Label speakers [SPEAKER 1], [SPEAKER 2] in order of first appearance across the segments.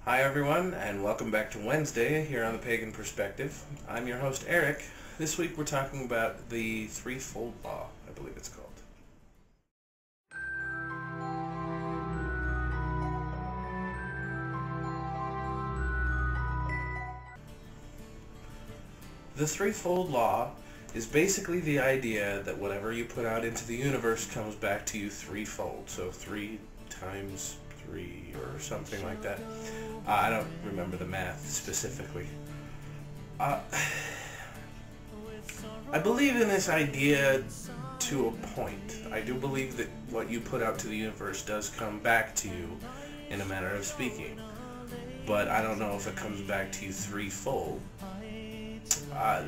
[SPEAKER 1] Hi everyone, and welcome back to Wednesday here on the Pagan Perspective. I'm your host Eric. This week we're talking about the threefold law, I believe it's called. The threefold law is basically the idea that whatever you put out into the universe comes back to you threefold. So 3 times 3 or something like that. I don't remember the math specifically. I believe in this idea to a point. I do believe that what you put out to the universe does come back to you in a manner of speaking. But I don't know if it comes back to you threefold.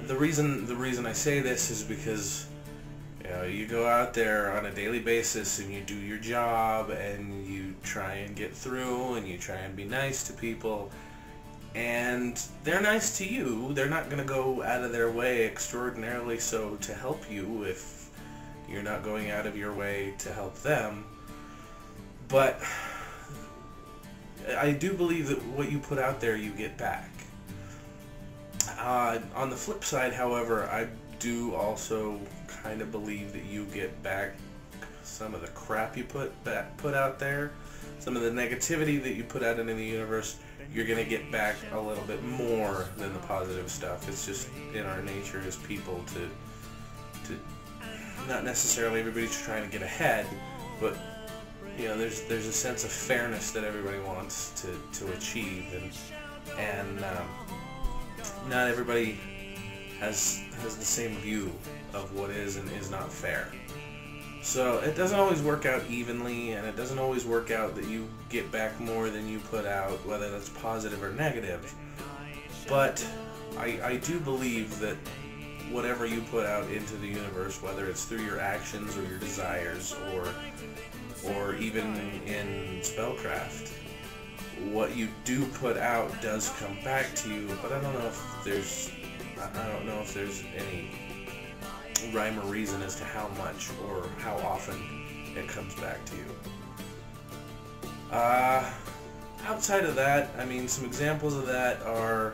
[SPEAKER 1] The reason I say this is because you go out there on a daily basis and you do your job and you try and get through and you try and be nice to people, and they're nice to you. They're not going to go out of their way extraordinarily so to help you if you're not going out of your way to help them. But I do believe that what you put out there you get back. On the flip side, however, I do also kind of believe that you get back some of the crap you put out there, some of the negativity that you put out into the universe. You're going to get back a little bit more than the positive stuff. It's just in our nature as people to not necessarily everybody's trying to get ahead, but there's a sense of fairness that everybody wants to achieve, and not everybody has the same view of what is and is not fair. So it doesn't always work out evenly, and it doesn't always work out that you get back more than you put out, whether that's positive or negative. But I do believe that whatever you put out into the universe, whether it's through your actions or your desires or even in spellcraft, what you do put out does come back to you. But I don't know if there's any rhyme or reason as to how much or how often it comes back to you. Outside of that, I mean, some examples of that are,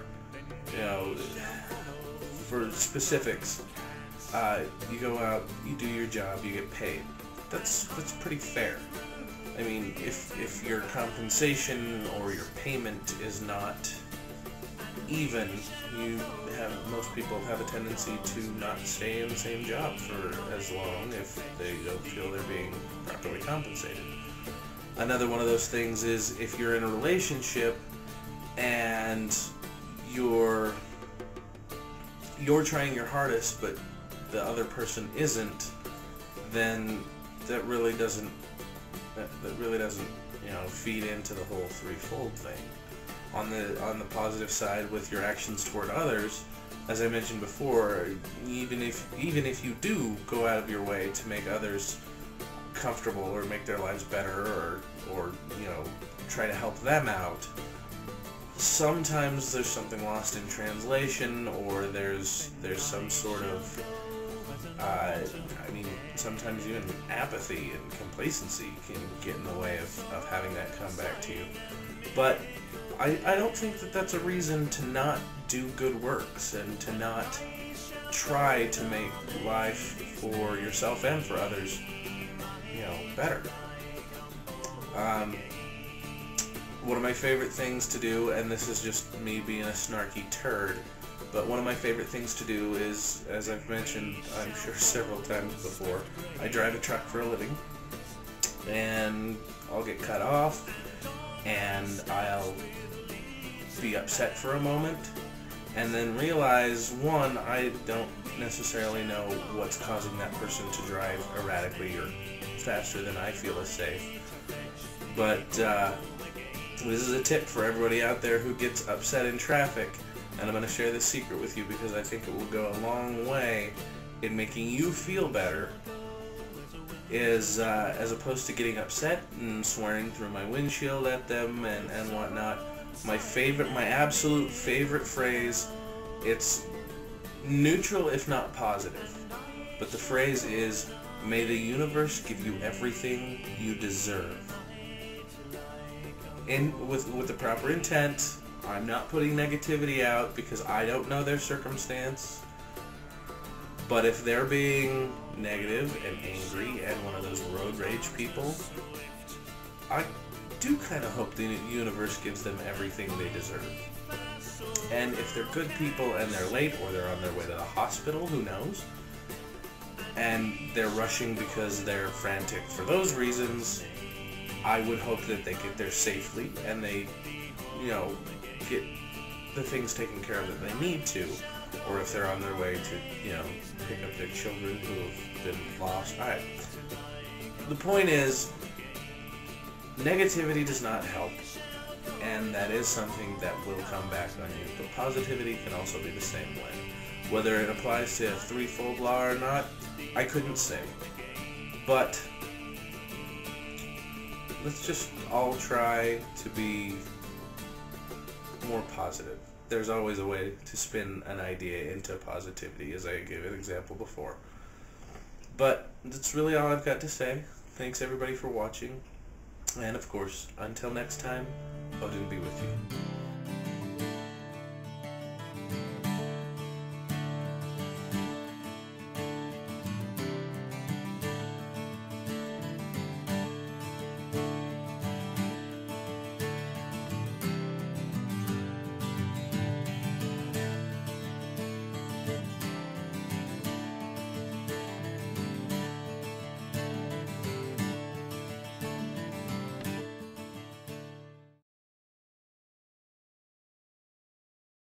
[SPEAKER 1] for specifics, you go out, you do your job, you get paid. That's pretty fair. I mean, if your compensation or your payment is not even, most people have a tendency to not stay in the same job for as long if they don't feel they're being properly compensated. Another one of those things is if you're in a relationship and you're trying your hardest but the other person isn't, then that really doesn't feed into the whole threefold thing. On the positive side, with your actions toward others, as I mentioned before, even if you do go out of your way to make others comfortable or make their lives better or try to help them out, sometimes there's something lost in translation, or there's some sort of sometimes even apathy and complacency can get in the way of having that come back to you. But I don't think that that's a reason to not do good works and to not try to make life for yourself and for others, better. One of my favorite things to do, and this is just me being a snarky turd, but one of my favorite things to do is, as I've mentioned, I'm sure several times before, I drive a truck for a living, and I'll get cut off, and I'll be upset for a moment, and then realize, one, I don't necessarily know what's causing that person to drive erratically or faster than I feel is safe, but this is a tip for everybody out there who gets upset in traffic, and I'm going to share this secret with you because I think it will go a long way in making you feel better, is as opposed to getting upset and swearing through my windshield at them and whatnot, my absolute favorite phrase, it's neutral if not positive, but the phrase is, "May the universe give you everything you deserve." with the proper intent. I'm not putting negativity out because I don't know their circumstance. But if they're being negative and angry and one of those road rage people, I do kind of hope the universe gives them everything they deserve. And if they're good people and they're late or they're on their way to the hospital, who knows? And they're rushing because they're frantic for those reasons, I would hope that they get there safely and they, get the things taken care of that they need to. Or if they're on their way to, pick up their children who have been lost. Alright. The point is, negativity does not help. And that is something that will come back on you. But positivity can also be the same way. Whether it applies to a threefold law or not, I couldn't say. But let's just all try to be more positive. There's always a way to spin an idea into positivity, as I gave an example before. But that's really all I've got to say. Thanks everybody for watching. And of course, until next time, Odin be with you.